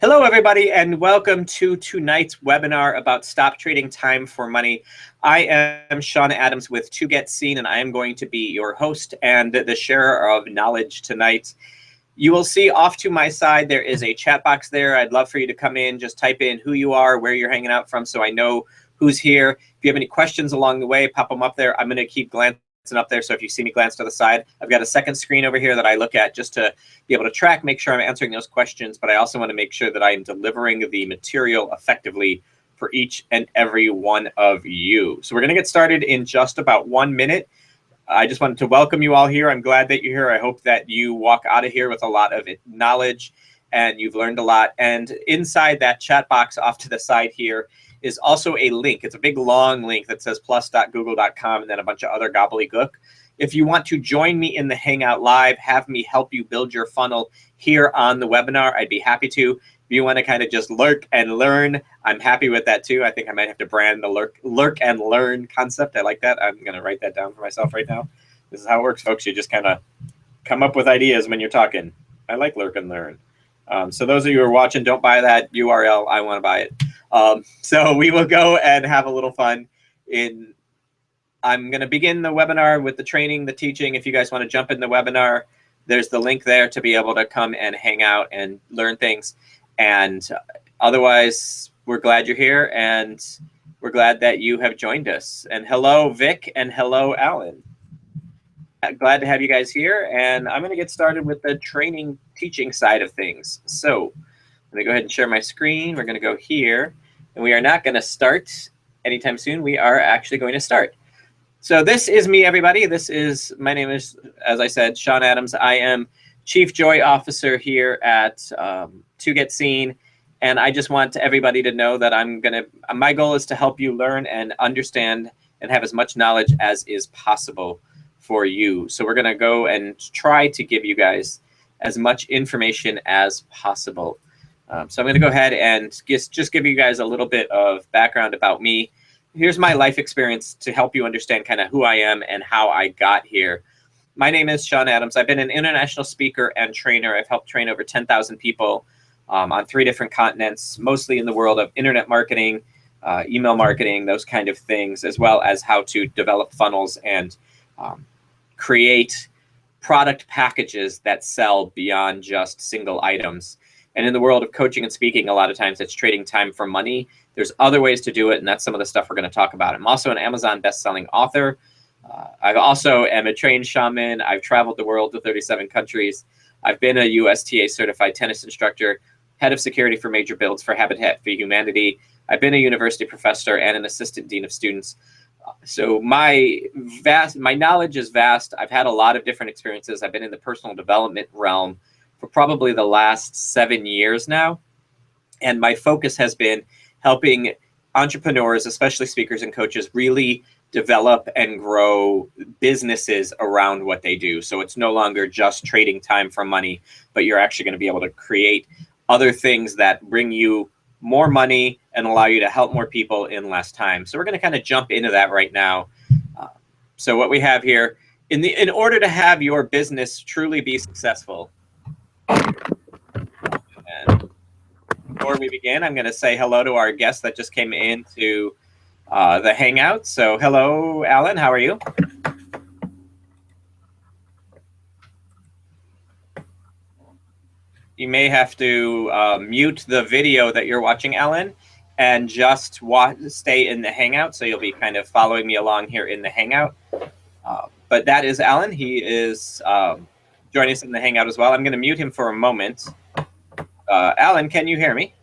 Hello, everybody, and welcome to tonight's webinar about Stop Trading Time for Money. I am Sean Adams with To Get Seen, and I am going to be your host and the sharer of knowledge tonight. You will see off to my side, there is a chat box there. I'd love for you to come in, just type in who you are, where you're hanging out from, so I know who's here. If you have any questions along the way, pop them up there. I'm going to keep glancing up there, so if you see me glance to the side, I've got a second screen over here that I look at just to be able to track, make sure I'm answering those questions, but I also want to make sure that I am delivering the material effectively for each and every one of you. So we're going to get started in just about 1 minute. I just wanted to welcome you all here. I'm glad that you're here. I hope that you walk out of here with a lot of knowledge and you've learned a lot. And inside that chat box off to the side here is also a link. It's a big long link that says plus.google.com and then a bunch of other gobbledygook. If you want to join me in the Hangout Live, have me help you build your funnel here on the webinar, I'd be happy to. If you want to kind of just lurk and learn, I'm happy with that too. I think I might have to brand the lurk and learn concept. I like that. I'm going to write that down for myself right now. This is how it works, folks. You just kind of come up with ideas when you're talking. I like lurk and learn. So those of you who are watching, don't buy that URL. I want to buy it. So we will go and have a little fun. I'm going to begin the webinar with the training, the teaching. If you guys want to jump in the webinar, there's the link there to be able to come and hang out and learn things. And otherwise, we're glad you're here, and we're glad that you have joined us. And hello, Vic, and hello, Alan. Glad to have you guys here, and I'm going to get started with the training, teaching side of things. So I'm going to go ahead and share my screen. We're going to go here, and we are not going to start anytime soon. We are actually going to start. So this is me, everybody. My name is, as I said, Sean Adams. I am Chief Joy Officer here at To Get Seen, and I just want everybody to know that my goal is to help you learn and understand and have as much knowledge as is possible for you. So we're going to go and try to give you guys as much information as possible. So I'm going to go ahead and just give you guys a little bit of background about me. Here's my life experience to help you understand kind of who I am and how I got here. My name is Sean Adams. I've been an international speaker and trainer. I've helped train over 10,000 people on 3 different continents, mostly in the world of internet marketing, email marketing, those kind of things, as well as how to develop funnels and create product packages that sell beyond just single items. And in the world of coaching and speaking, a lot of times it's trading time for money. There's other ways to do it, and that's some of the stuff we're going to talk about. I'm also an Amazon best-selling author. I also am a trained shaman. I've traveled the world to 37 countries. I've been a USTA certified tennis instructor, head of security for major builds for Habitat for Humanity. I've been a university professor and an assistant dean of students. So my knowledge is vast. I've had a lot of different experiences. I've been in the personal development realm for probably the last 7 years now. And my focus has been helping entrepreneurs, especially speakers and coaches, really develop and grow businesses around what they do. So it's no longer just trading time for money, but you're actually going to be able to create other things that bring you more money and allow you to help more people in less time. So we're going to kind of jump into that right now. So what we have here, in order to have your business truly be successful, and before we begin, I'm going to say hello to our guest that just came into the Hangout. So hello, Alan. How are you? You may have to mute the video that you're watching, Alan, and just stay in the Hangout. So you'll be kind of following me along here in the Hangout. But that is Alan. He is joining us in the Hangout as well. I'm going to mute him for a moment. Alan, can you hear me?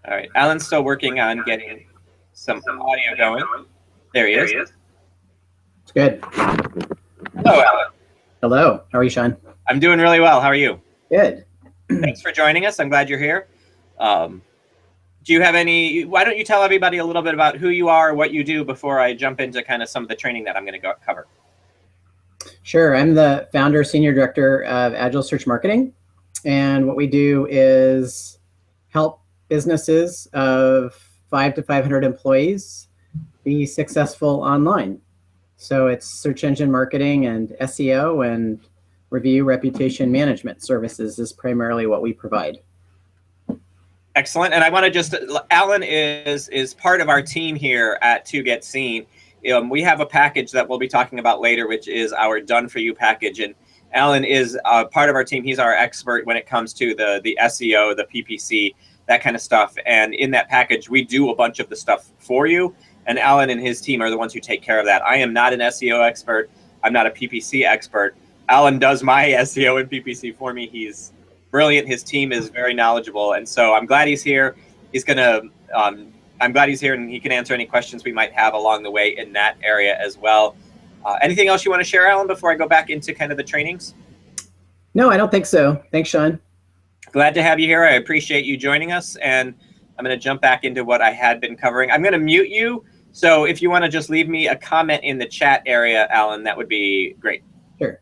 All right. Alan's still working on getting some audio going. There he is. It's good. Hello, Alan. Hello. How are you, Sean? I'm doing really well. How are you? Good. Thanks for joining us. I'm glad you're here. Do you have why don't you tell everybody a little bit about who you are, what you do, before I jump into kind of some of the training that I'm going to cover? Sure. I'm the founder, senior director of Agile Search Marketing. And what we do is help businesses of 5 to 500 employees be successful online. So it's search engine marketing and SEO and review reputation management services is primarily what we provide. Excellent. And I want to just, Alan is part of our team here at To Get Seen. We have a package that we'll be talking about later, which is our Done For You package. And Alan is part of our team. He's our expert when it comes to the SEO, the PPC, that kind of stuff. And in that package, we do a bunch of the stuff for you. And Alan and his team are the ones who take care of that. I am not an SEO expert. I'm not a PPC expert. Alan does my SEO and PPC for me. He's brilliant. His team is very knowledgeable. And so I'm glad he's here. I'm glad he's here and he can answer any questions we might have along the way in that area as well. Anything else you want to share, Alan, before I go back into kind of the trainings? No, I don't think so. Thanks, Sean. Glad to have you here. I appreciate you joining us. And I'm going to jump back into what I had been covering. I'm going to mute you. So if you want to just leave me a comment in the chat area, Alan, that would be great. Sure.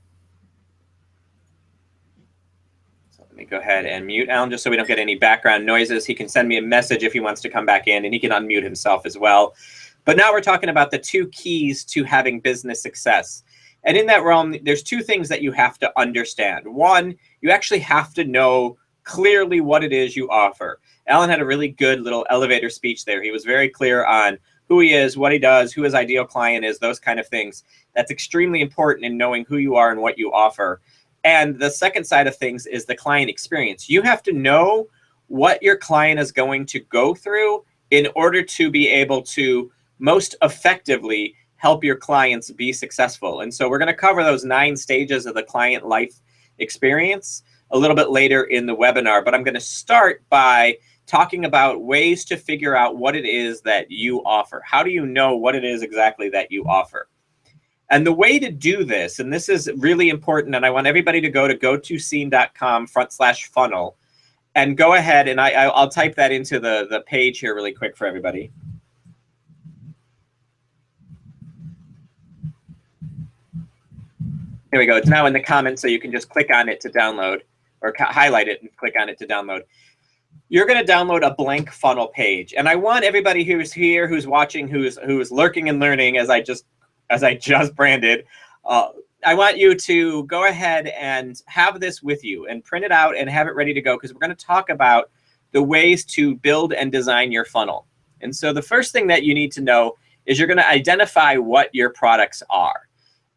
So let me go ahead and mute Alan just so we don't get any background noises. He can send me a message if he wants to come back in, and he can unmute himself as well. But now we're talking about the 2 keys to having business success. And in that realm, there's 2 things that you have to understand. One, you actually have to know clearly what it is you offer. Alan had a really good little elevator speech there. He was very clear on who he is, what he does, who his ideal client is, those kind of things. That's extremely important in knowing who you are and what you offer. And the second side of things is the client experience. You have to know what your client is going to go through in order to be able to most effectively help your clients be successful. And so we're going to cover those 9 stages of the client life experience a little bit later in the webinar. But I'm going to start by talking about ways to figure out what it is that you offer. How do you know what it is exactly that you offer? And the way to do this, and this is really important, and I want everybody to go to gotoseen.com/funnel and go ahead, and I'll type that into the page here really quick for everybody. Here we go. It's now in the comments, so you can just click on it to download, or highlight it and click on it to download. You're going to download a blank funnel page, and I want everybody who's here, who's watching, who's lurking and learning, as I just branded. I want you to go ahead and have this with you and print it out and have it ready to go, because we're going to talk about the ways to build and design your funnel. And so the first thing that you need to know is you're going to identify what your products are.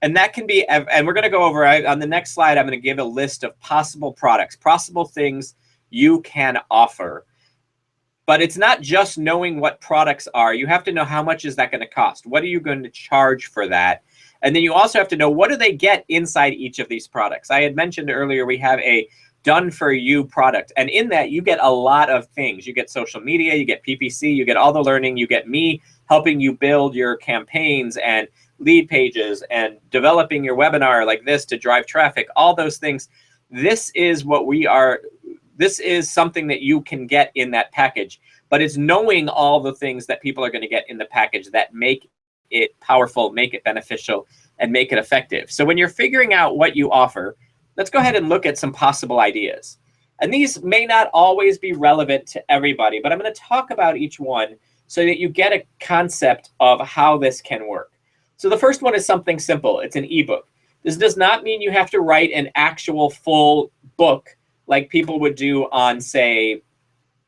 And that can be, and we're going to go over on the next slide, I'm going to give a list of possible products, possible things you can offer. But it's not just knowing what products are. You have to know how much is that going to cost? What are you going to charge for that? And then you also have to know, what do they get inside each of these products? I had mentioned earlier, we have a Done For You product. And in that, you get a lot of things. You get social media, you get PPC, you get all the learning, you get me helping you build your campaigns and lead pages and developing your webinar like this to drive traffic, all those things. This is what we are. This is something that you can get in that package, but it's knowing all the things that people are going to get in the package that make it powerful, make it beneficial, and make it effective. So when you're figuring out what you offer, let's go ahead and look at some possible ideas. And these may not always be relevant to everybody, but I'm going to talk about each one so that you get a concept of how this can work. So the first one is something simple. It's an ebook. This does not mean you have to write an actual full book like people would do on, say,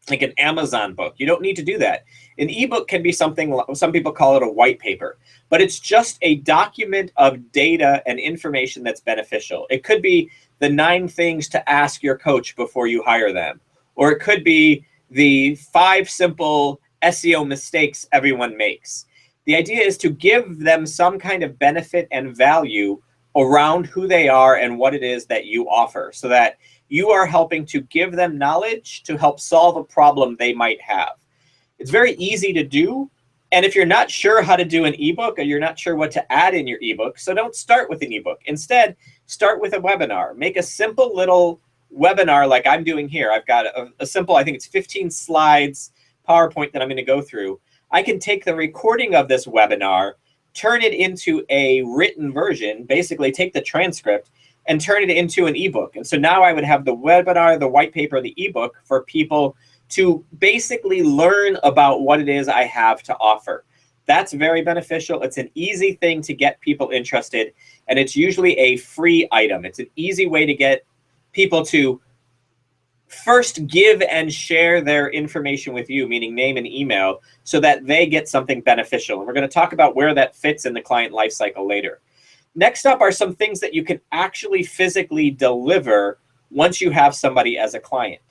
like an Amazon book. You don't need to do that. An ebook can be something, some people call it a white paper, but it's just a document of data and information that's beneficial. It could be the 9 things to ask your coach before you hire them, or it could be the 5 simple SEO mistakes everyone makes. The idea is to give them some kind of benefit and value around who they are and what it is that you offer, so that you are helping to give them knowledge to help solve a problem they might have. It's very easy to do. And if you're not sure how to do an ebook, or you're not sure what to add in your ebook, so don't start with an ebook. Instead, start with a webinar. Make a simple little webinar like I'm doing here. I've got a simple, I think it's 15 slides PowerPoint that I'm going to go through. I can take the recording of this webinar, turn it into a written version, basically take the transcript, and turn it into an ebook. And so now I would have the webinar, the white paper, the ebook for people to basically learn about what it is I have to offer. That's very beneficial. It's an easy thing to get people interested, and it's usually a free item. It's an easy way to get people to first give and share their information with you, meaning name and email, so that they get something beneficial. And we're going to talk about where that fits in the client lifecycle later. Next up are some things that you can actually physically deliver once you have somebody as a client.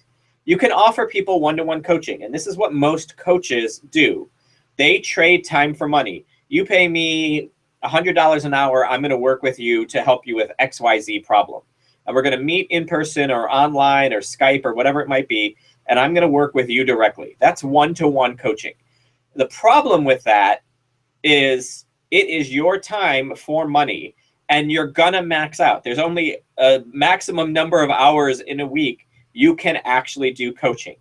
You can offer people one-to-one coaching, and this is what most coaches do. They trade time for money. You pay me $100 an hour, I'm going to work with you to help you with XYZ problem. And we're going to meet in person or online or Skype or whatever it might be, and I'm going to work with you directly. That's one-to-one coaching. The problem with that is it is your time for money, and you're going to max out. There's only a maximum number of hours in a week you can actually do coaching.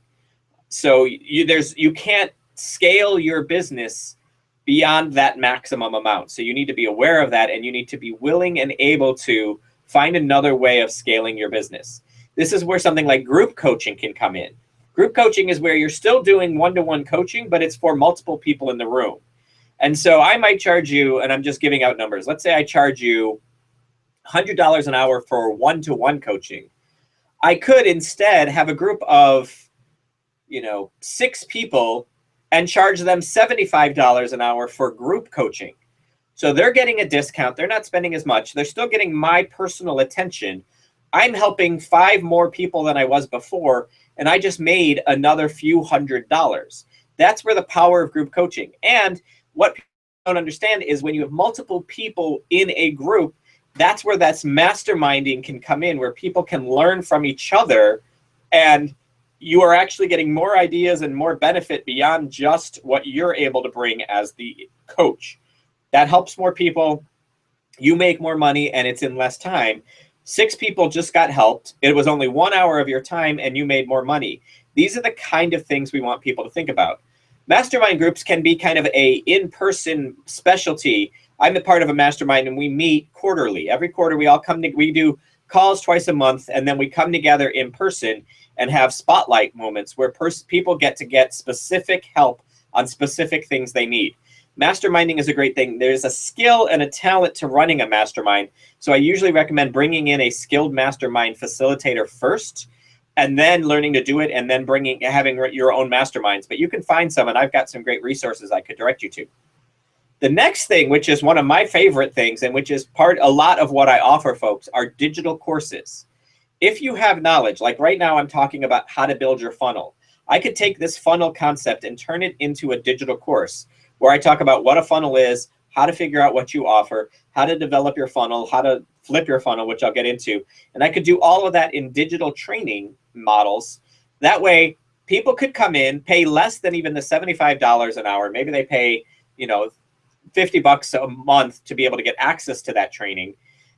So you can't scale your business beyond that maximum amount. So you need to be aware of that, and you need to be willing and able to find another way of scaling your business. This is where something like group coaching can come in. Group coaching is where you're still doing one-to-one coaching, but it's for multiple people in the room. And so I might charge you, and I'm just giving out numbers. Let's say I charge you $100 an hour for one-to-one coaching. I could instead have a group of, 6 people and charge them $75 an hour for group coaching. So they're getting a discount. They're not spending as much. They're still getting my personal attention. I'm helping 5 more people than I was before, and I just made another few $100s. That's where the power of group coaching. And what people don't understand is when you have multiple people in a group, that's where that's masterminding can come in, where people can learn from each other, and you are actually getting more ideas and more benefit beyond just what you're able to bring as the coach. That helps more people. You make more money, and it's in less time. 6 people just got helped. It was only 1 hour of your time, and you made more money. These are the kind of things we want people to think about. Mastermind groups can be kind of a in-person specialty. I'm a part of a mastermind, and we meet quarterly. Every quarter, we all we do calls twice a month, and then we come together in person and have spotlight moments where people get to get specific help on specific things they need. Masterminding is a great thing. There's a skill and a talent to running a mastermind. So I usually recommend bringing in a skilled mastermind facilitator first, and then learning to do it, and then having your own masterminds. But you can find some, and I've got some great resources I could direct you to. The next thing, which is one of my favorite things, and which is a lot of what I offer folks, are digital courses. If you have knowledge, like right now I'm talking about how to build your funnel. I could take this funnel concept and turn it into a digital course where I talk about what a funnel is, how to figure out what you offer, how to develop your funnel, how to flip your funnel, which I'll get into. And I could do all of that in digital training models. That way, people could come in, pay less than even the $75 an hour. Maybe they pay, $50 a month to be able to get access to that training.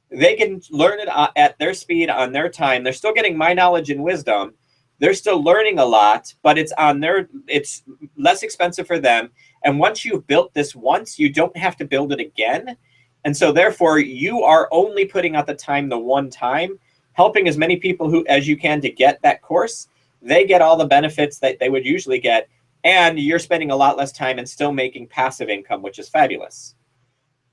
They can learn it at their speed, on their time. They're still getting my knowledge and wisdom. They're still learning a lot, but it's less expensive for them. And once you've built this once, you don't have to build it again. And so therefore, you are only putting out the time the one time, helping as many people as you can to get that course. They get all the benefits that they would usually get, and you're spending a lot less time and still making passive income, which is fabulous.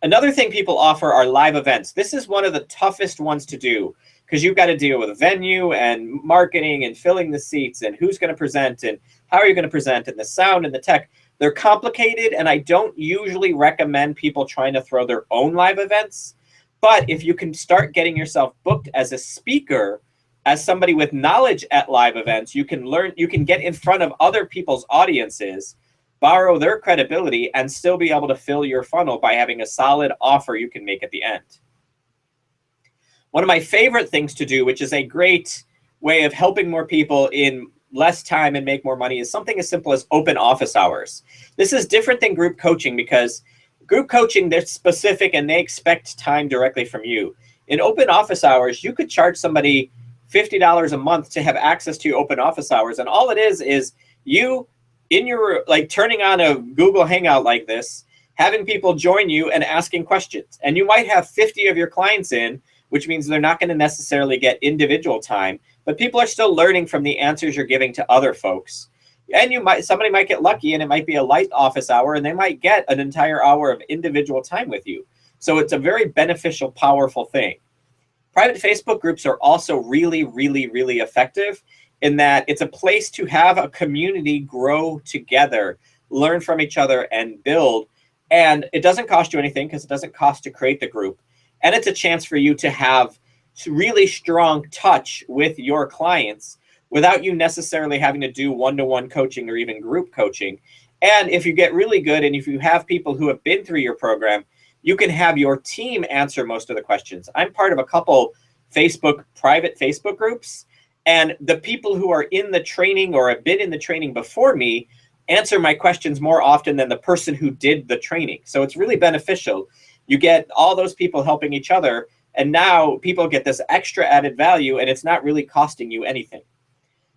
Another thing people offer are live events. This is one of the toughest ones to do because you've got to deal with venue and marketing and filling the seats and who's going to present and how are you going to present and the sound and the tech. They're complicated, and I don't usually recommend people trying to throw their own live events. But if you can start getting yourself booked as a speaker, as somebody with knowledge at live events, you can get in front of other people's audiences, borrow their credibility, and still be able to fill your funnel by having a solid offer you can make at the end. One of my favorite things to do, which is a great way of helping more people in less time and make more money, is something as simple as open office hours. This is different than group coaching because group coaching, they're specific and they expect time directly from you. In open office hours, you could charge somebody $50 a month to have access to your open office hours. And all it is you in your, turning on a Google Hangout like this, having people join you and asking questions. And you might have 50 of your clients in, which means they're not going to necessarily get individual time, but people are still learning from the answers you're giving to other folks. And somebody might get lucky and it might be a light office hour and they might get an entire hour of individual time with you. So it's a very beneficial, powerful thing. Private Facebook groups are also really, really, really effective in that it's a place to have a community grow together, learn from each other, and build. And it doesn't cost you anything because it doesn't cost to create the group. And it's a chance for you to have really strong touch with your clients without you necessarily having to do one-to-one coaching or even group coaching. And if you get really good and if you have people who have been through your program, you can have your team answer most of the questions. I'm part of a couple private Facebook groups, and the people who are in the training or have been in the training before me answer my questions more often than the person who did the training. So it's really beneficial. You get all those people helping each other, and now people get this extra added value, and it's not really costing you anything.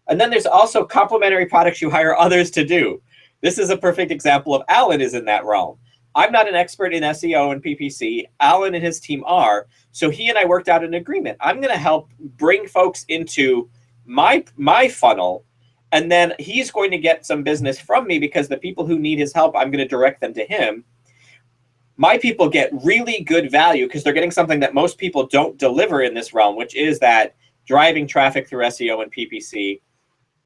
And then there's also complementary products you hire others to do. This is a perfect example of Alan is in that realm. I'm not an expert in SEO and PPC. Alan and his team are. So he and I worked out an agreement. I'm going to help bring folks into my funnel, and then he's going to get some business from me because the people who need his help, I'm going to direct them to him. My people get really good value because they're getting something that most people don't deliver in this realm, which is that driving traffic through SEO and PPC.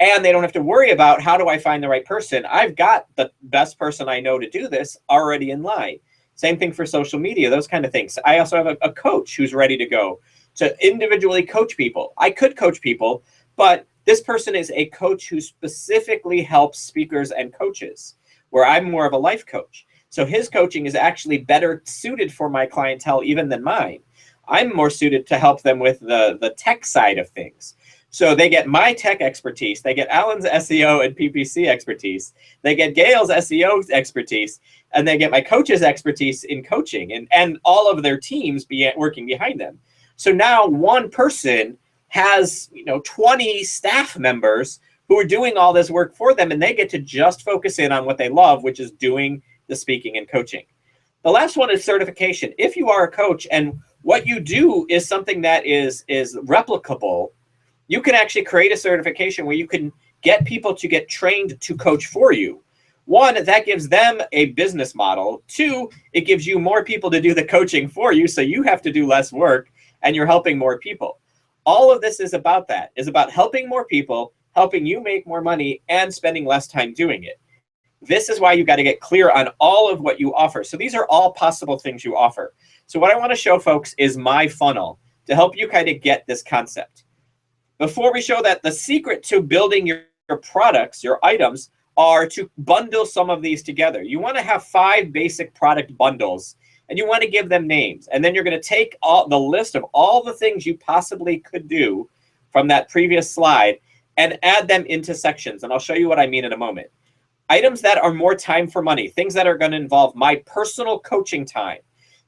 And they don't have to worry about how do I find the right person. I've got the best person I know to do this already in line. Same thing for social media, those kind of things. I also have a coach who's ready to go to individually coach people. I could coach people, but this person is a coach who specifically helps speakers and coaches, where I'm more of a life coach. So his coaching is actually better suited for my clientele even than mine. I'm more suited to help them with the tech side of things. So they get my tech expertise, they get Alan's SEO and PPC expertise, they get Gail's SEO expertise, and they get my coach's expertise in coaching and all of their teams working behind them. So now one person has 20 staff members who are doing all this work for them, and they get to just focus in on what they love, which is doing the speaking and coaching. The last one is certification. If you are a coach and what you do is something that is replicable, you can actually create a certification where you can get people to get trained to coach for you. One, that gives them a business model. Two, it gives you more people to do the coaching for you, so you have to do less work and you're helping more people. All of this is about that, is about helping more people, helping you make more money, and spending less time doing it. This is why you got to get clear on all of what you offer. So these are all possible things you offer. So what I want to show folks is my funnel to help you kind of get this concept. Before we show that, the secret to building your products, your items, are to bundle some of these together. You want to have 5 basic product bundles, and you want to give them names. And then you're going to take the list of all the things you possibly could do from that previous slide and add them into sections. And I'll show you what I mean in a moment. Items that are more time for money, things that are going to involve my personal coaching time,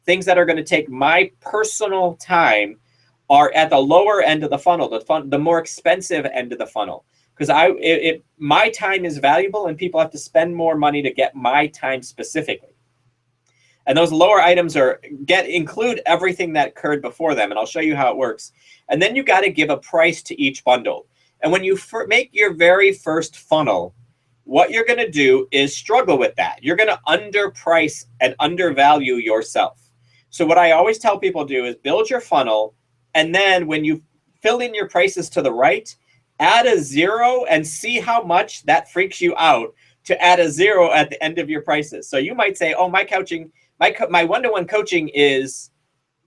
things that are going to take my personal time, are at the lower end of the funnel, the more expensive end of the funnel. Because my time is valuable and people have to spend more money to get my time specifically. And those lower items include everything that occurred before them, and I'll show you how it works. And then you got to give a price to each bundle. And when you make your very first funnel, what you're going to do is struggle with that. You're going to underprice and undervalue yourself. So what I always tell people to do is build your funnel, and then when you fill in your prices to the right, add a 0 and see how much that freaks you out to add a 0 at the end of your prices. So you might say, oh, my coaching, my one-to-one coaching is,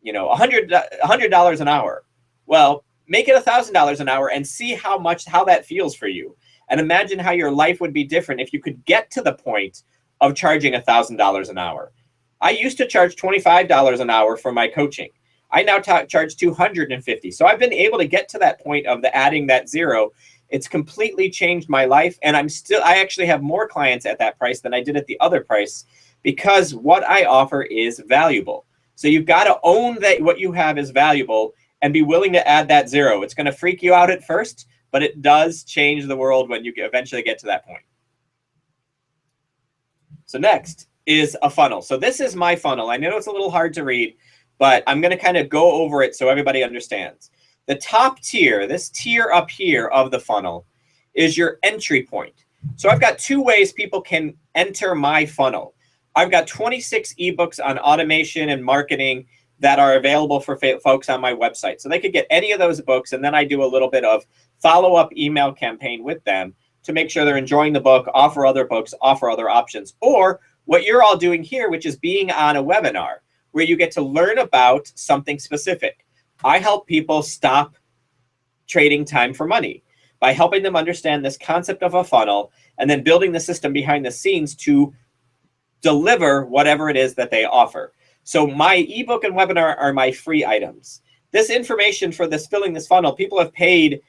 $100 an hour. Well, make it $1,000 an hour and see how that feels for you. And imagine how your life would be different if you could get to the point of charging $1,000 an hour. I used to charge $25 an hour for my coaching. I now charge $250. So I've been able to get to that point of adding that 0. It's completely changed my life. And I actually have more clients at that price than I did at the other price because what I offer is valuable. So you've got to own that what you have is valuable and be willing to add that 0. It's going to freak you out at first, but it does change the world when you eventually get to that point. So next is a funnel. So this is my funnel. I know it's a little hard to read, but I'm going to kind of go over it so everybody understands. The top tier, this tier up here of the funnel, is your entry point. So I've got 2 ways people can enter my funnel. I've got 26 ebooks on automation and marketing that are available for folks on my website. So they could get any of those books, and then I do a little bit of follow-up email campaign with them to make sure they're enjoying the book, offer other books, offer other options. Or what you're all doing here, which is being on a webinar where you get to learn about something specific. I help people stop trading time for money by helping them understand this concept of a funnel and then building the system behind the scenes to deliver whatever it is that they offer. So my ebook and webinar are my free items. This information for this filling this funnel, people have paid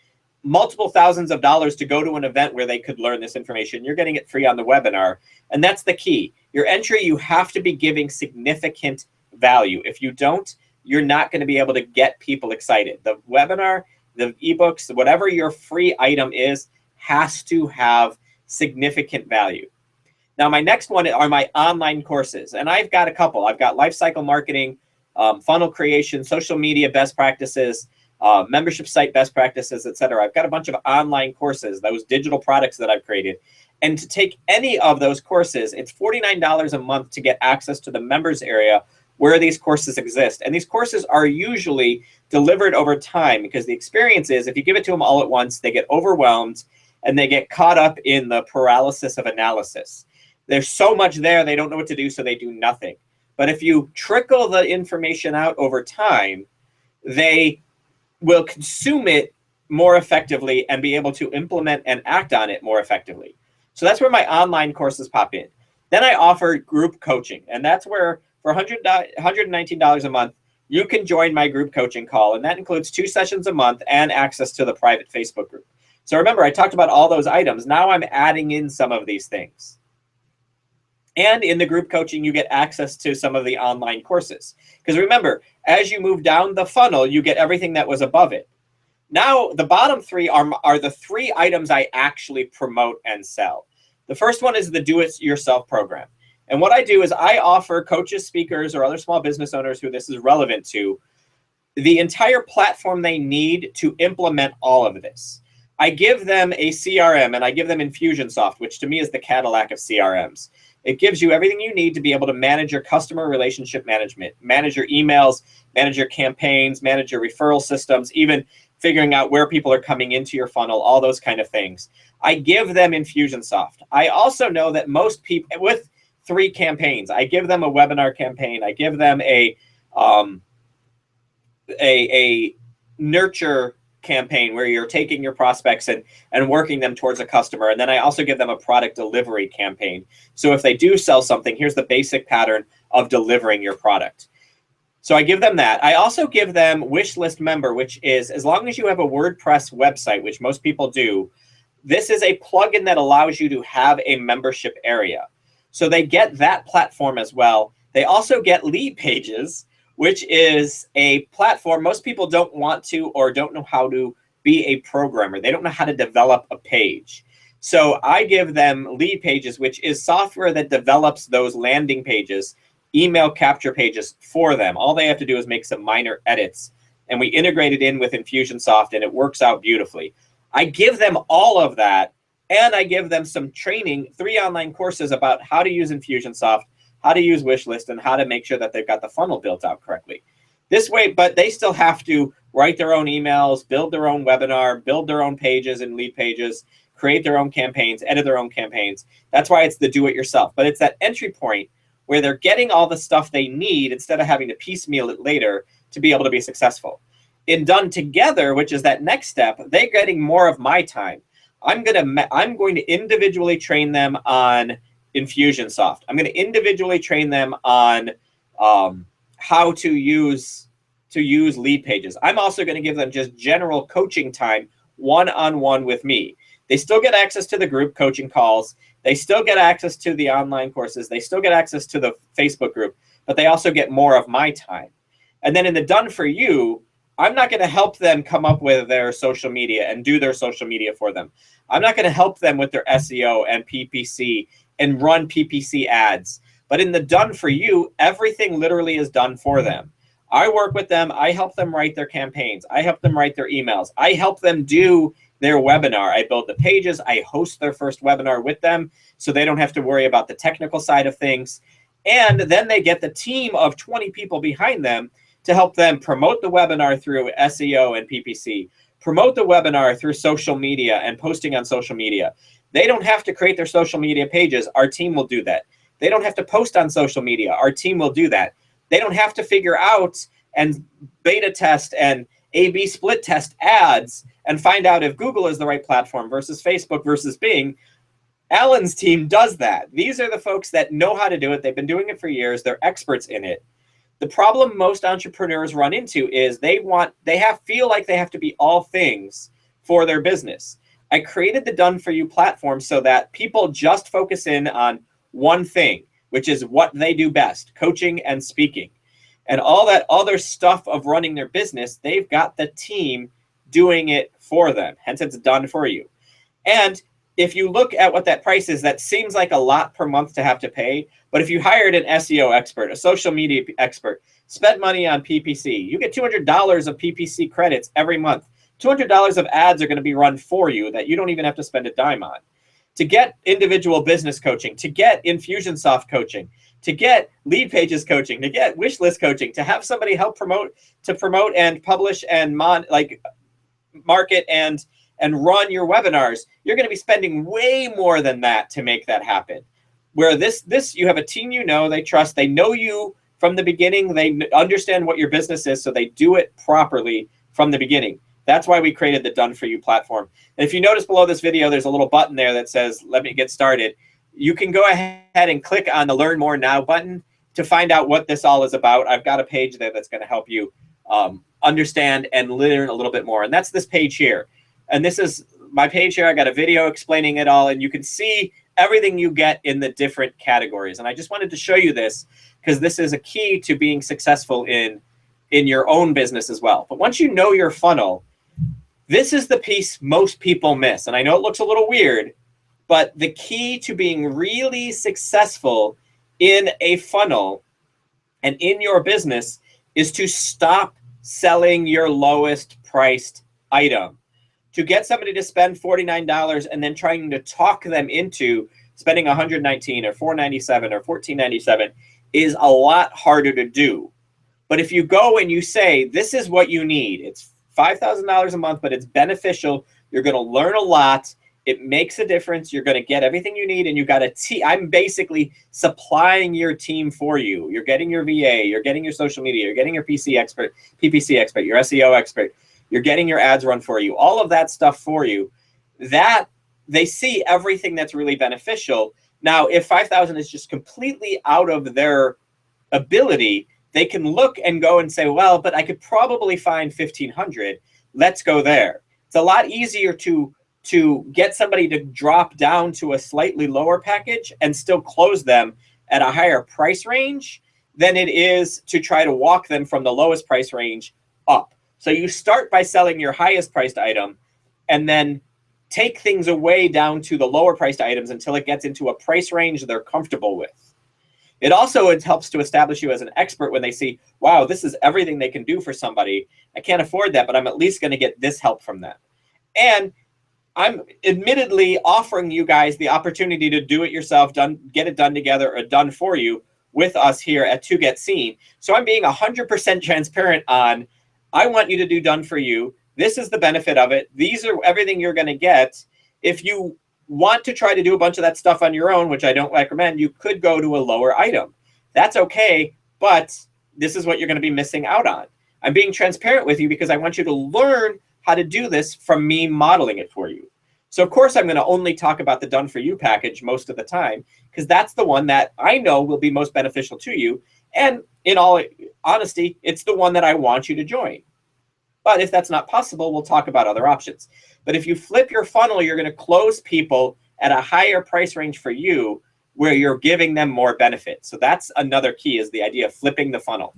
multiple thousands of dollars to go to an event where they could learn this information. You're getting it free on the webinar. And that's the key. Your entry, you have to be giving significant value. If you don't, you're not going to be able to get people excited. The webinar, the ebooks, whatever your free item is, has to have significant value. Now, my next one are my online courses. And I've got a couple. I've got lifecycle marketing, funnel creation, social media best practices, membership site best practices, etc. I've got a bunch of online courses, those digital products that I've created. And to take any of those courses, it's $49 a month to get access to the members area where these courses exist. And these courses are usually delivered over time, because the experience is if you give it to them all at once, they get overwhelmed and they get caught up in the paralysis of analysis. There's so much there, they don't know what to do, so they do nothing. But if you trickle the information out over time, they will consume it more effectively and be able to implement and act on it more effectively. So that's where my online courses pop in. Then I offer group coaching, and that's where for $119 a month, you can join my group coaching call, and that includes 2 sessions a month and access to the private Facebook group. So remember, I talked about all those items. Now I'm adding in some of these things. And in the group coaching, you get access to some of the online courses. Because remember, as you move down the funnel, you get everything that was above it. Now, the bottom 3 are the 3 items I actually promote and sell. The first one is the do-it-yourself program. And what I do is I offer coaches, speakers, or other small business owners who this is relevant to the entire platform they need to implement all of this. I give them a CRM, and I give them Infusionsoft, which to me is the Cadillac of CRMs. It gives you everything you need to be able to manage your customer relationship management, manage your emails, manage your campaigns, manage your referral systems, even figuring out where people are coming into your funnel, all those kind of things. I give them Infusionsoft. I also know that most people, with 3 campaigns, I give them a webinar campaign, I give them a nurture campaign where you're taking your prospects and working them towards a customer. And then I also give them a product delivery campaign. So if they do sell something, here's the basic pattern of delivering your product. So I give them that. I also give them Wishlist Member, which is, as long as you have a WordPress website, which most people do, this is a plugin that allows you to have a membership area. So they get that platform as well. They also get Leadpages, which is a platform most people don't want to or don't know how to be a programmer. They don't know how to develop a page. So I give them Leadpages, which is software that develops those landing pages, email capture pages for them. All they have to do is make some minor edits, and we integrate it in with Infusionsoft, and it works out beautifully. I give them all of that, and I give them some training, 3 online courses about how to use Infusionsoft, how to use Wishlist, and how to make sure that they've got the funnel built out correctly. This way, but they still have to write their own emails, build their own webinar, build their own pages and Leadpages, create their own campaigns, edit their own campaigns. That's why it's the do-it-yourself. But it's that entry point where they're getting all the stuff they need instead of having to piecemeal it later to be able to be successful. In Done Together, which is that next step, they're getting more of my time. I'm going to individually train them on Infusionsoft. I'm going to individually train them on how to use Leadpages. I'm also going to give them just general coaching time, one-on-one with me. They still get access to the group coaching calls. They still get access to the online courses. They still get access to the Facebook group, but they also get more of my time. And then in the Done For You, I'm not going to help them come up with their social media and do their social media for them. I'm not going to help them with their SEO and PPC and run PPC ads. But in the Done For You, everything literally is done for them. I work with them. I help them write their campaigns. I help them write their emails. I help them do their webinar. I build the pages, I host their first webinar with them so they don't have to worry about the technical side of things. And then they get the team of 20 people behind them to help them promote the webinar through SEO and PPC, promote the webinar through social media and posting on social media. They don't have to create their social media pages. Our team will do that. They don't have to post on social media. Our team will do that. They don't have to figure out and beta test and A/B split test ads and find out if Google is the right platform versus Facebook versus Bing. Alan's team does that. These are the folks that know how to do it. They've been doing it for years. They're experts in it. The problem most entrepreneurs run into is feel like they have to be all things for their business. I created the Done For You platform so that people just focus in on one thing, which is what they do best, coaching and speaking. And all that other stuff of running their business, they've got the team doing it for them. Hence, it's done for you. And if you look at what that price is, that seems like a lot per month to have to pay. But if you hired an SEO expert, a social media expert, spent money on PPC, you get $200 of PPC credits every month. $200 of ads are going to be run for you that you don't even have to spend a dime on. To get individual business coaching, to get Infusionsoft coaching, to get Leadpages coaching, to get wishlist coaching, to have somebody help promote and publish and market and run your webinars, you're going to be spending way more than that to make that happen. Where this you have a team they trust, they know you from the beginning, they understand what your business is, so they do it properly from the beginning. That's why we created the Done For You platform. And if you notice below this video, there's a little button there that says, let me get started. You can go ahead and click on the Learn More Now button to find out what this all is about. I've got a page there that's going to help you understand and learn a little bit more. And that's this page here. And this is my page here. I got a video explaining it all, and you can see everything you get in the different categories. And I just wanted to show you this because this is a key to being successful in your own business as well. But once you know your funnel, this is the piece most people miss. And I know it looks a little weird, but the key to being really successful in a funnel and in your business is to stop selling your lowest priced item. To get somebody to spend $49 and then trying to talk them into spending $119 or $497 or $1497 is a lot harder to do. But if you go and you say, this is what you need, it's $5,000 a month, but it's beneficial. You're going to learn a lot. It makes a difference. You're going to get everything you need, and you got a team. I'm basically supplying your team for you. You're getting your VA. You're getting your social media. You're getting your PPC expert, your SEO expert. You're getting your ads run for you. All of that stuff for you. That they see everything that's really beneficial. Now, if 5,000 is just completely out of their ability, they can look and go and say, well, but I could probably find 1,500. Let's go there. It's a lot easier to get somebody to drop down to a slightly lower package and still close them at a higher price range than it is to try to walk them from the lowest price range up. So you start by selling your highest priced item and then take things away down to the lower priced items until it gets into a price range they're comfortable with. It also helps to establish you as an expert when they see, wow, this is everything they can do for somebody. I can't afford that, but I'm at least going to get this help from them. And I'm admittedly offering you guys the opportunity to do it yourself, get it done together, or done for you with us here at To Get Seen. So I'm being 100% transparent on, I want you to do Done For You. This is the benefit of it. These are everything you're going to get. If you want to try to do a bunch of that stuff on your own, which I don't recommend, you could go to a lower item. That's okay, but this is what you're going to be missing out on. I'm being transparent with you because I want you to learn how to do this from me modeling it for you. So of course, I'm going to only talk about the Done For You package most of the time because that's the one that I know will be most beneficial to you. And in all honesty, it's the one that I want you to join. But if that's not possible, we'll talk about other options. But if you flip your funnel, you're going to close people at a higher price range for you where you're giving them more benefit. So that's another key, is the idea of flipping the funnel.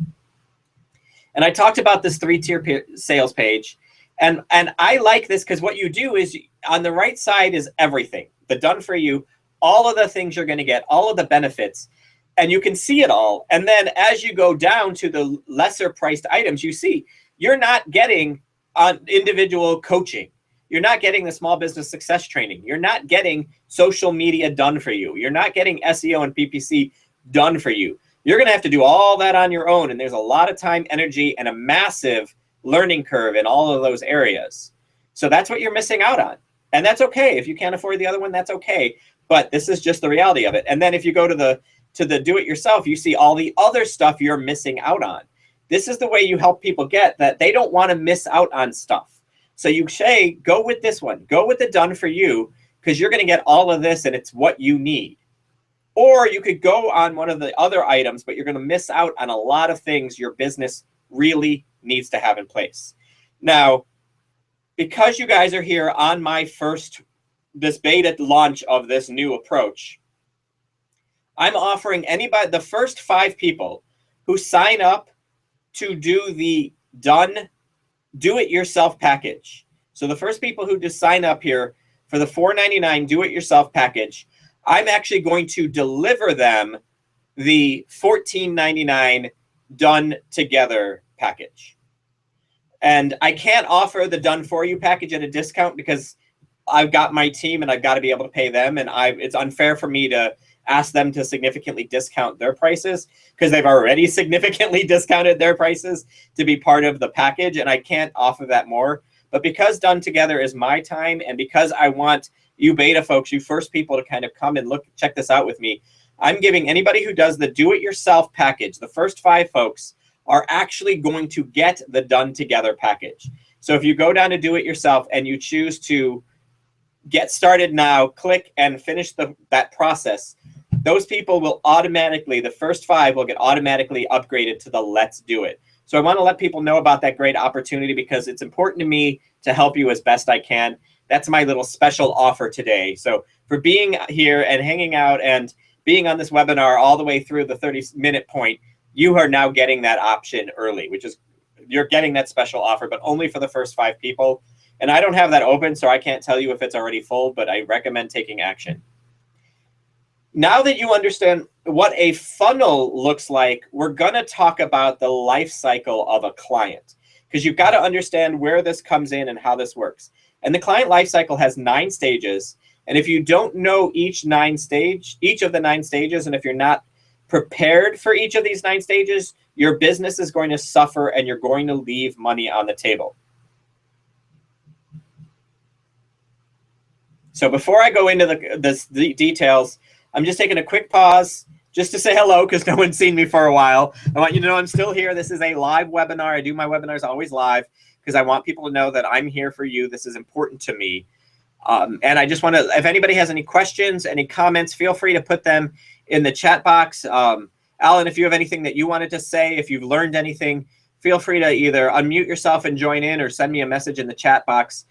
And I talked about this 3-tier sales page. And I like this because what you do is on the right side is everything. The Done For You, all of the things you're going to get, all of the benefits. And you can see it all. And then as you go down to the lesser priced items, you see you're not getting individual coaching. You're not getting the small business success training. You're not getting social media done for you. You're not getting SEO and PPC done for you. You're going to have to do all that on your own. And there's a lot of time, energy, and a massive learning curve in all of those areas. So that's what you're missing out on. And that's okay. If you can't afford the other one, that's okay. But this is just the reality of it. And then if you go to the do-it-yourself, you see all the other stuff you're missing out on. This is the way you help people get that they don't want to miss out on stuff. So you say, go with this one. Go with the done for you, because you're going to get all of this and it's what you need. Or you could go on one of the other items, but you're going to miss out on a lot of things your business really needs to have in place. Now, because you guys are here on this beta launch of this new approach, I'm offering anybody, the first 5 people who sign up to do the do-it-yourself package. So the first people who just sign up here for the $4.99 do-it-yourself package, I'm actually going to deliver them the $14.99 done together package. And I can't offer the done for you package at a discount because I've got my team and I've got to be able to pay them. And it's unfair for me to ask them to significantly discount their prices because they've already significantly discounted their prices to be part of the package. And I can't offer that more. But because done together is my time, and because I want you beta folks, you first people to kind of come and check this out with me, I'm giving anybody who does the do-it-yourself package, the first 5 folks are actually going to get the done together package. So if you go down to do it yourself and you choose to get started now, click and finish that process, those people will automatically, the first 5 will get automatically upgraded to the Let's Do It. So I want to let people know about that great opportunity because it's important to me to help you as best I can. That's my little special offer today. So for being here and hanging out and being on this webinar all the way through the 30-minute point, you are now getting that option early, which is you're getting that special offer, but only for the first 5 people. And I don't have that open, so I can't tell you if it's already full, but I recommend taking action. Now that you understand what a funnel looks like, we're going to talk about the life cycle of a client, because you've got to understand where this comes in and how this works. And the client life cycle has 9 stages. And if you don't know each of the 9 stages, and if you're not prepared for each of these 9 stages, your business is going to suffer and you're going to leave money on the table. So before I go into the details, I'm just taking a quick pause just to say hello because no one's seen me for a while. I want you to know I'm still here. This is a live webinar. I do my webinars always live because I want people to know that I'm here for you. This is important to me. And I just want to, if anybody has any questions, any comments, feel free to put them in the chat box. Alan, if you have anything that you wanted to say, if you've learned anything, feel free to either unmute yourself and join in or send me a message in the chat box.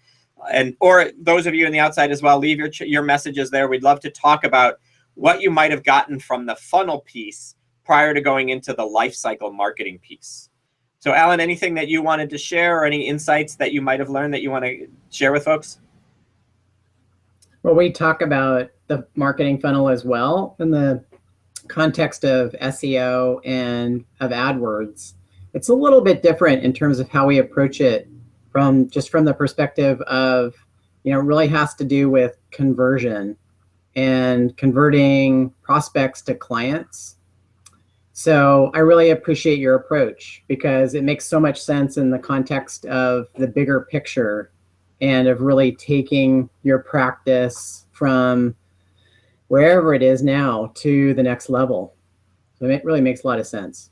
Or those of you on the outside as well, leave your messages there. We'd love to talk about what you might have gotten from the funnel piece prior to going into the life cycle marketing piece. So Alan, anything that you wanted to share or any insights that you might have learned that you want to share with folks? Well, we talk about the marketing funnel as well in the context of SEO and of AdWords. It's a little bit different in terms of how we approach it from the perspective of, it really has to do with conversion and converting prospects to clients. So I really appreciate your approach because it makes so much sense in the context of the bigger picture and of really taking your practice from wherever it is now to the next level. So it really makes a lot of sense.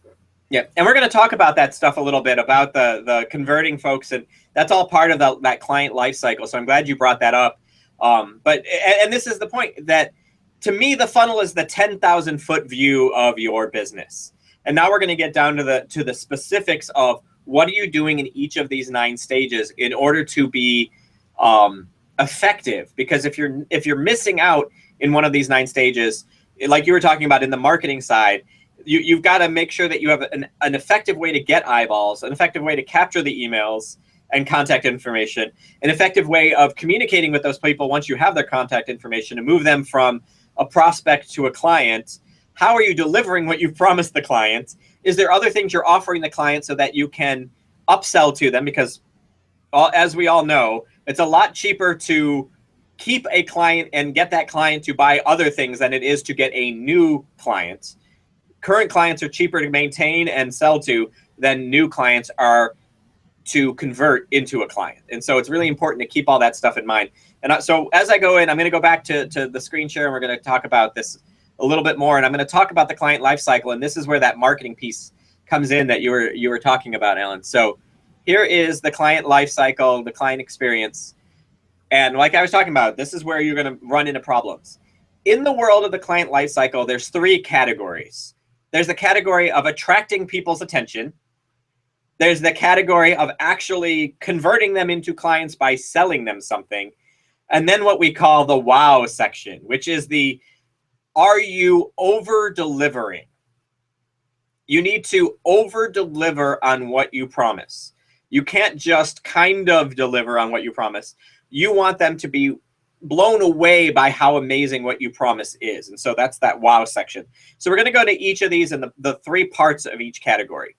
Yeah, and we're going to talk about that stuff a little bit, about the converting folks, and that's all part of that client life cycle. So I'm glad you brought that up. But this is the point, that to me, the funnel is the 10,000-foot view of your business. And now we're going to get down to the specifics of what are you doing in each of these 9 stages in order to be effective. Because if you're missing out in one of these 9 stages, like you were talking about in the marketing side, you've got to make sure that you have an effective way to get eyeballs, an effective way to capture the emails and contact information, an effective way of communicating with those people once you have their contact information to move them from a prospect to a client. How are you delivering what you've promised the client? Is there other things you're offering the client so that you can upsell to them? Because as we all know, It's a lot cheaper to keep a client and get that client to buy other things than it is to get a new client. Current clients are cheaper to maintain and sell to than new clients are to convert into a client. And so it's really important to keep all that stuff in mind. And so as I go in, I'm going to go back to the screen share, and we're going to talk about this a little bit more. And I'm going to talk about the client lifecycle. And this is where that marketing piece comes in that you were talking about, Alan. So here is the client lifecycle, the client experience. And like I was talking about, this is where you're going to run into problems. In the world of the client lifecycle, there's 3 categories. There's the category of attracting people's attention. There's the category of actually converting them into clients by selling them something. And then what we call the wow section, which is the, are you over-delivering? You need to over-deliver on what you promise. You can't just kind of deliver on what you promise. You want them to be blown away by how amazing what you promise is. And so that's that wow section. So we're going to go to each of these and the 3 parts of each category.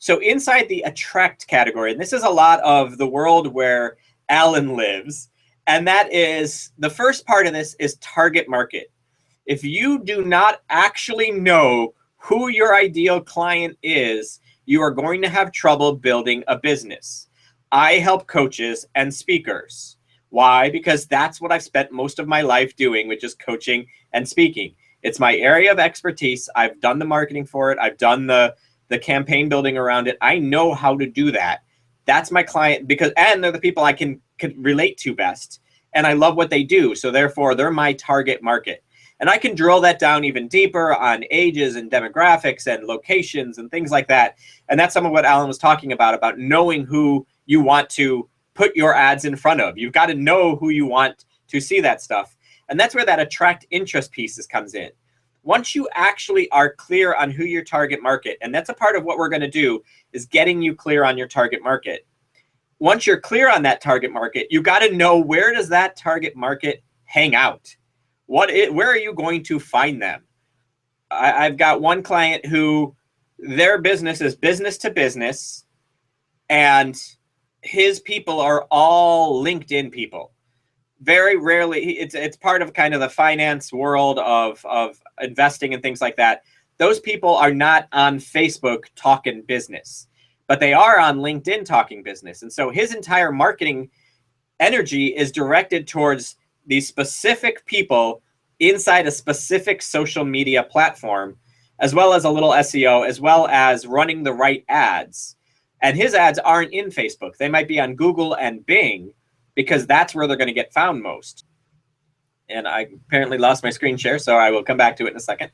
So inside the attract category, and this is a lot of the world where Alan lives, and that is, the first part of this is target market. If you do not actually know who your ideal client is, you are going to have trouble building a business. I help coaches and speakers. Why? Because that's what I've spent most of my life doing, which is coaching and speaking. It's my area of expertise. I've done the marketing for it. I've done the campaign building around it. I know how to do that. That's my client, and they're the people I can relate to best. And I love what they do. So therefore, they're my target market. And I can drill that down even deeper on ages and demographics and locations and things like that. And that's some of what Alan was talking about knowing who you want to put your ads in front of. You've got to know who you want to see that stuff. And that's where that attract interest pieces comes in. Once you actually are clear on who your target market, and that's a part of what we're going to do, is getting you clear on your target market. Once you're clear on that target market, you got to know, where does that target market hang out? Where are you going to find them? I've got one client who their business is business to business, and his people are all LinkedIn people. Very rarely, it's part of kind of the finance world of investing and things like that. Those people are not on Facebook talking business, but they are on LinkedIn talking business. And so his entire marketing energy is directed towards these specific people inside a specific social media platform, as well as a little SEO, as well as running the right ads. And his ads aren't in Facebook. They might be on Google and Bing, because that's where they're going to get found most. And I apparently lost my screen share, so I will come back to it in a second.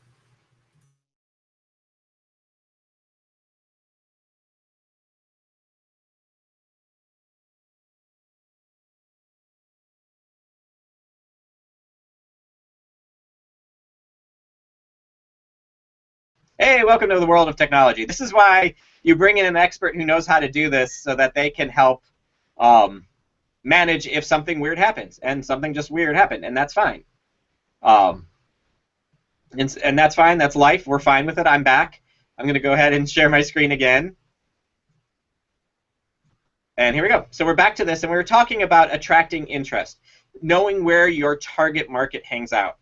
Hey, welcome to the world of technology. This is why you bring in an expert who knows how to do this, so that they can help manage if something weird happens. And something just weird happened, and that's fine. And that's fine. That's life. We're fine with it. I'm back. I'm going to go ahead and share my screen again. And here we go. So we're back to this, and we were talking about attracting interest, knowing where your target market hangs out.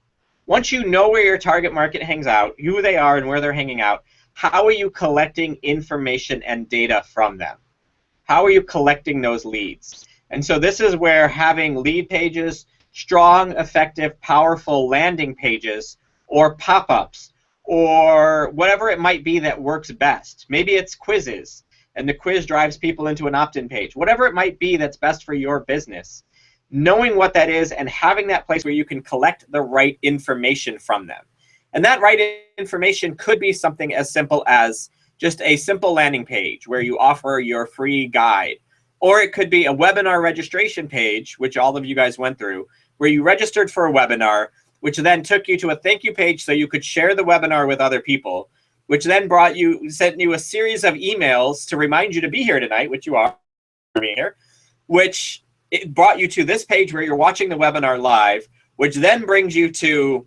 Once you know where your target market hangs out, who they are and where they're hanging out, how are you collecting information and data from them? How are you collecting those leads? And so this is where having lead pages, strong, effective, powerful landing pages, or pop-ups, or whatever it might be that works best. Maybe it's quizzes, and the quiz drives people into an opt-in page. Whatever it might be that's best for your business. Knowing what that is and having that place where you can collect the right information from them. And that right information could be something as simple as just a simple landing page where you offer your free guide. Or it could be a webinar registration page, which all of you guys went through, where you registered for a webinar, which then took you to a thank you page so you could share the webinar with other people, which then sent you a series of emails to remind you to be here tonight, which you are here, which it brought you to this page where you're watching the webinar live, which then brings you to,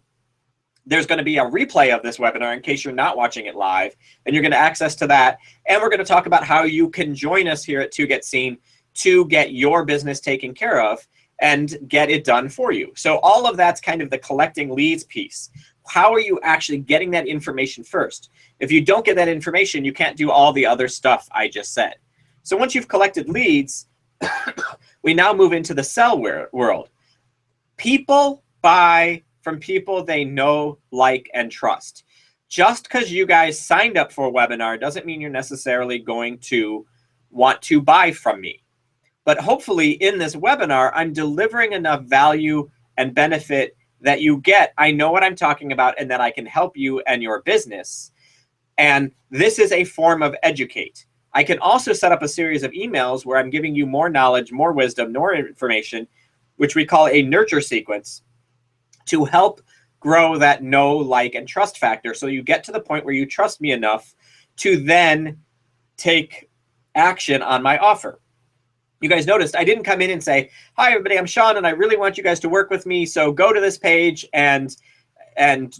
there's going to be a replay of this webinar in case you're not watching it live, and you're going to access to that. And we're going to talk about how you can join us here at To Get Seen to get your business taken care of and get it done for you. So all of that's kind of the collecting leads piece. How are you actually getting that information first? If you don't get that information, you can't do all the other stuff I just said. So once you've collected leads, we now move into the sell world. People buy from people they know, like, and trust. Just because you guys signed up for a webinar doesn't mean you're necessarily going to want to buy from me. But hopefully in this webinar, I'm delivering enough value and benefit that you get, I know what I'm talking about, and that I can help you and your business. And this is a form of educate. I can also set up a series of emails where I'm giving you more knowledge, more wisdom, more information, which we call a nurture sequence, to help grow that know, like, and trust factor. So you get to the point where you trust me enough to then take action on my offer. You guys noticed I didn't come in and say, hi, everybody, I'm Sean, and I really want you guys to work with me. So go to this page and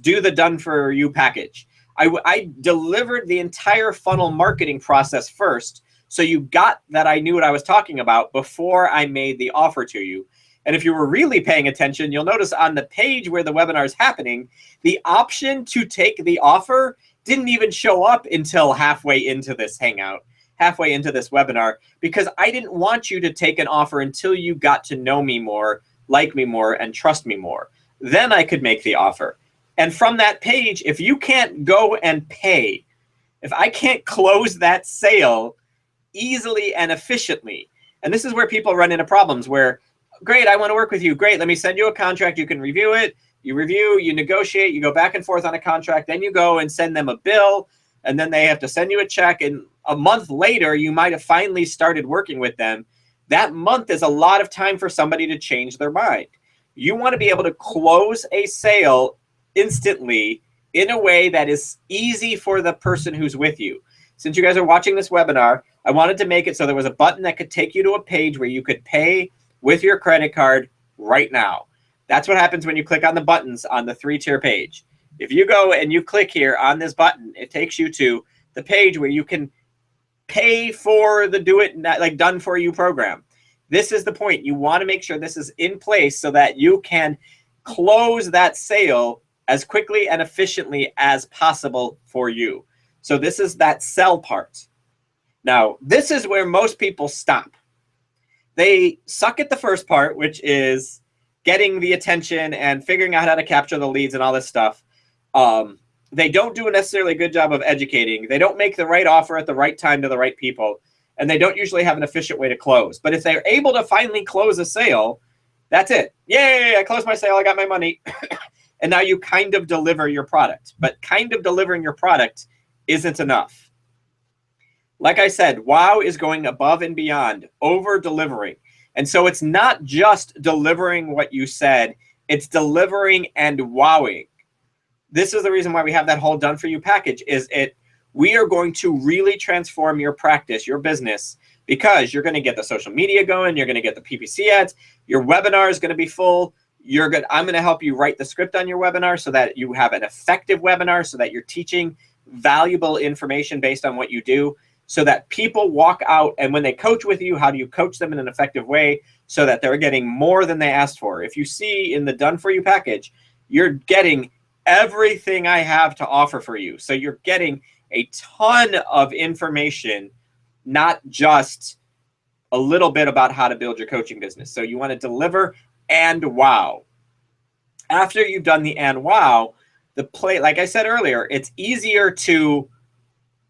do the done for you package. I delivered the entire funnel marketing process first. So you got that I knew what I was talking about before I made the offer to you. And if you were really paying attention, you'll notice on the page where the webinar is happening, the option to take the offer didn't even show up until halfway into this hangout, halfway into this webinar, because I didn't want you to take an offer until you got to know me more, like me more, and trust me more. Then I could make the offer. And from that page, if you can't go and pay, if I can't close that sale easily and efficiently, and this is where people run into problems where, great, I want to work with you. Great, let me send you a contract. You can review it. You review, you negotiate, you go back and forth on a contract. Then you go and send them a bill, and then they have to send you a check. And a month later, you might have finally started working with them. That month is a lot of time for somebody to change their mind. You want to be able to close a sale instantly in a way that is easy for the person who's with you. Since you guys are watching this webinar, I wanted to make it so there was a button that could take you to a page where you could pay with your credit card right now. That's what happens when you click on the buttons on the 3-tier page. If you go and you click here on this button, it takes you to the page where you can pay for the done for you program. This is the point. You want to make sure this is in place so that you can close that sale as quickly and efficiently as possible for you. So this is that sell part. Now, this is where most people stop. They suck at the first part, which is getting the attention and figuring out how to capture the leads and all this stuff. They don't do a necessarily good job of educating. They don't make the right offer at the right time to the right people. And they don't usually have an efficient way to close. But if they're able to finally close a sale, that's it. Yay, I closed my sale, I got my money. And now you kind of deliver your product. But kind of delivering your product isn't enough. Like I said, wow is going above and beyond, over delivering. And so it's not just delivering what you said, it's delivering and wowing. This is the reason why we have that whole done for you package, we are going to really transform your practice, your business, because you're going to get the social media going, you're going to get the PPC ads, your webinar is going to be full. I'm going to help you write the script on your webinar so that you have an effective webinar, so that you're teaching valuable information based on what you do, so that people walk out, and when they coach with you, how do you coach them in an effective way so that they're getting more than they asked for? If you see in the done for you package, you're getting everything I have to offer for you. So you're getting a ton of information, not just a little bit about how to build your coaching business. So you want to deliver and wow. After you've done the and wow, like I said earlier, it's easier to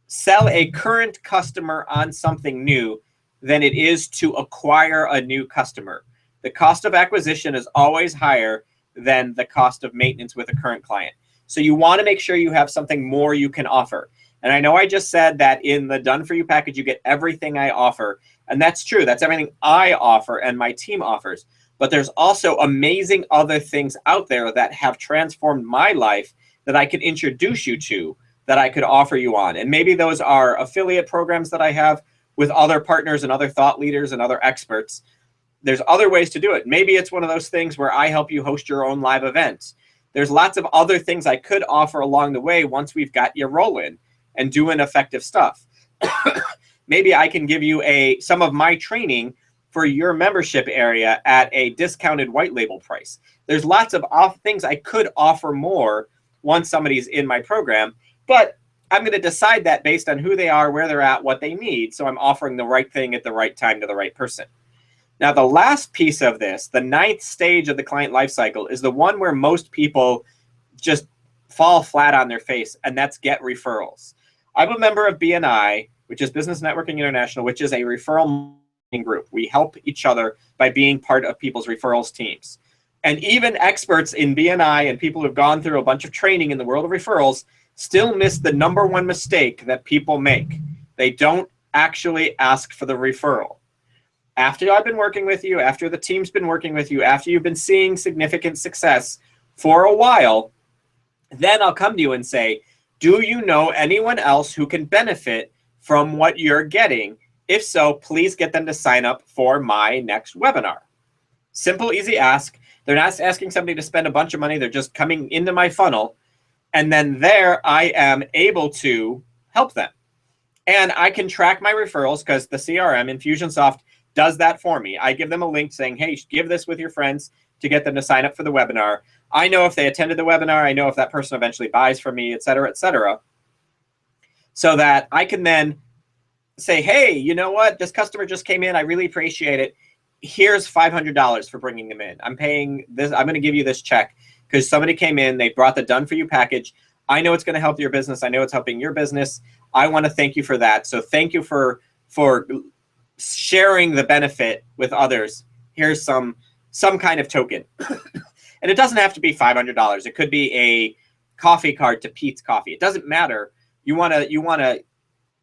sell a current customer on something new than it is to acquire a new customer. The cost of acquisition is always higher than the cost of maintenance with a current client. So you want to make sure you have something more you can offer. And I know I just said that in the done for you package, you get everything I offer. And that's true. That's everything I offer and my team offers. But there's also amazing other things out there that have transformed my life that I can introduce you to, that I could offer you on. And maybe those are affiliate programs that I have with other partners and other thought leaders and other experts. There's other ways to do it. Maybe it's one of those things where I help you host your own live events. There's lots of other things I could offer along the way once we've got you rolling and doing effective stuff. Maybe I can give you some of my training for your membership area at a discounted white label price. There's lots of things I could offer more once somebody's in my program, but I'm going to decide that based on who they are, where they're at, what they need. So I'm offering the right thing at the right time to the right person. Now, the last piece of this, the 9th stage of the client lifecycle, is the one where most people just fall flat on their face, and that's get referrals. I'm a member of BNI, which is Business Networking International, which is a referral group. We help each other by being part of people's referrals teams. And even experts in BNI and people who've gone through a bunch of training in the world of referrals still miss the #1 mistake that people make. They don't actually ask for the referral. After I've been working with you, after the team's been working with you, after you've been seeing significant success for a while, then I'll come to you and say, do you know anyone else who can benefit from what you're getting? If so, please get them to sign up for my next webinar. Simple, easy ask. They're not asking somebody to spend a bunch of money. They're just coming into my funnel. And then there I am able to help them. And I can track my referrals because the CRM, Infusionsoft, does that for me. I give them a link saying, hey, give this with your friends to get them to sign up for the webinar. I know if they attended the webinar. I know if that person eventually buys from me, et cetera, so that I can then say, hey, you know what? This customer just came in. I really appreciate it. Here's $500 for bringing them in. I'm paying this. I'm going to give you this check because somebody came in. They brought the done for you package. I know it's going to help your business. I know it's helping your business. I want to thank you for that. So thank you for sharing the benefit with others. Here's some kind of token. And it doesn't have to be $500. It could be a coffee card to Pete's Coffee. It doesn't matter. You want to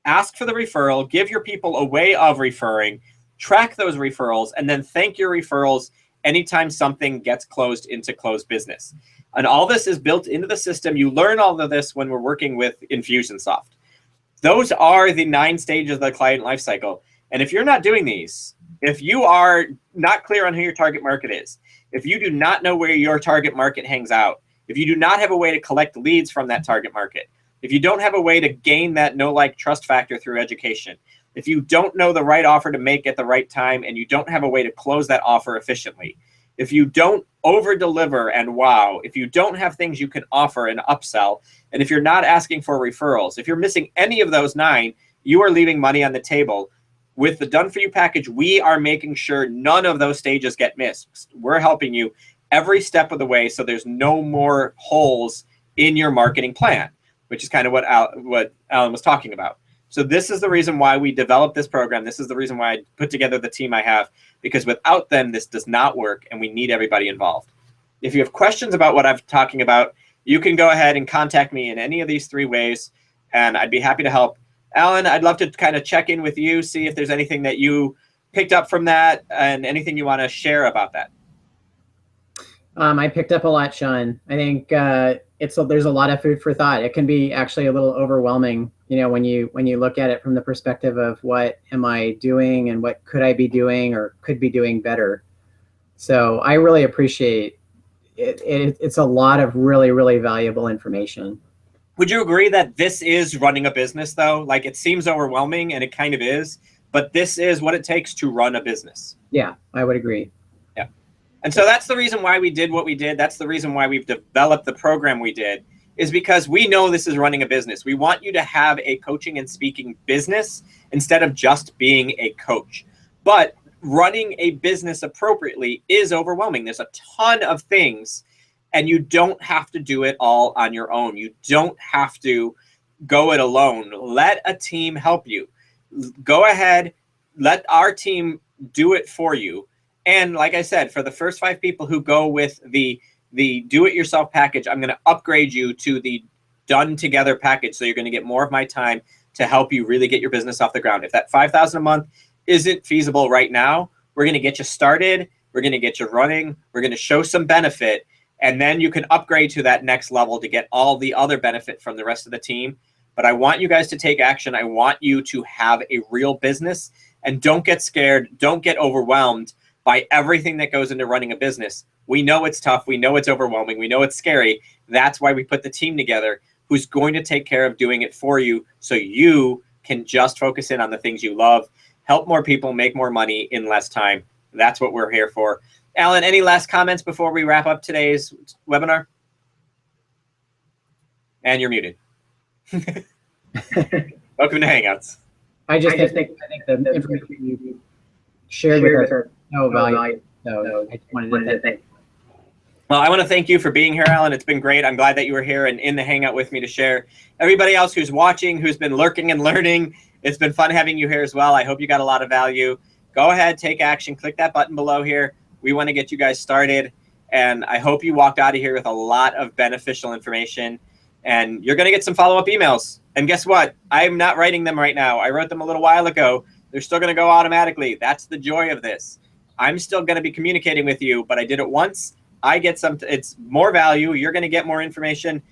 ask for the referral, give your people a way of referring, track those referrals, and then thank your referrals anytime something gets closed into closed business. And all this is built into the system. You learn all of this when we're working with Infusionsoft. Those are the 9 stages of the client lifecycle. And if you're not doing these, if you are not clear on who your target market is, if you do not know where your target market hangs out, if you do not have a way to collect leads from that target market, if you don't have a way to gain that know, like, trust factor through education, if you don't know the right offer to make at the right time, and you don't have a way to close that offer efficiently, if you don't over-deliver and wow, if you don't have things you can offer and upsell, and if you're not asking for referrals, if you're missing any of those 9, you are leaving money on the table. With the Done For You package, we are making sure none of those stages get missed. We're helping you every step of the way so there's no more holes in your marketing plan, which is kind of what Alan was talking about. So this is the reason why we developed this program. This is the reason why I put together the team I have, because without them, this does not work, and we need everybody involved. If you have questions about what I'm talking about, you can go ahead and contact me in any of these 3 ways, and I'd be happy to help. Alan, I'd love to kind of check in with you, see if there's anything that you picked up from that and anything you want to share about that. I picked up a lot, Sean. I think there's a lot of food for thought. It can be actually a little overwhelming, when you look at it from the perspective of what am I doing and what could I be doing or could be doing better. So I really appreciate it. It's a lot of really, really valuable information. Would you agree that this is running a business, though? Like, it seems overwhelming, and it kind of is, but this is what it takes to run a business. Yeah, I would agree. Yeah. And so that's the reason why we did what we did. That's the reason why we've developed the program we did, is because we know this is running a business. We want you to have a coaching and speaking business instead of just being a coach. But running a business appropriately is overwhelming. There's a ton of things, and you don't have to do it all on your own. You don't have to go it alone. Let a team help you. Go ahead, let our team do it for you. And like I said, for the first 5 people who go with the do-it-yourself package, I'm going to upgrade you to the done together package. So you're going to get more of my time to help you really get your business off the ground. If that $5,000 a month isn't feasible right now, we're going to get you started. We're going to get you running. We're going to show some benefit. And then you can upgrade to that next level to get all the other benefit from the rest of the team. But I want you guys to take action. I want you to have a real business, and don't get scared. Don't get overwhelmed by everything that goes into running a business. We know it's tough. We know it's overwhelming. We know it's scary. That's why we put the team together who's going to take care of doing it for you so you can just focus in on the things you love, help more people make more money in less time. That's what we're here for. Alan, any last comments before we wrap up today's webinar? And you're muted. Welcome to Hangouts. I think the information you shared with us is no value. So I just wanted to thank. Well, I want to thank you for being here, Alan. It's been great. I'm glad that you were here and in the Hangout with me to share. Everybody else who's watching, who's been lurking and learning, it's been fun having you here as well. I hope you got a lot of value. Go ahead, take action, click that button below here. We want to get you guys started. And I hope you walked out of here with a lot of beneficial information. And you're going to get some follow-up emails. And guess what? I'm not writing them right now. I wrote them a little while ago. They're still going to go automatically. That's the joy of this. I'm still going to be communicating with you, but I did it once. I get some, it's more value. You're going to get more information.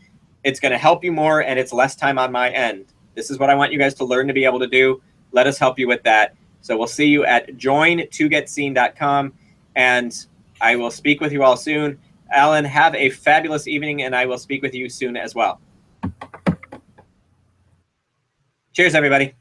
It's going to help you more, and it's less time on my end. This is what I want you guys to learn to be able to do. Let us help you with that. So we'll see you at join2getseen.com, and I will speak with you all soon. Alan, have a fabulous evening, and I will speak with you soon as well. Cheers, everybody.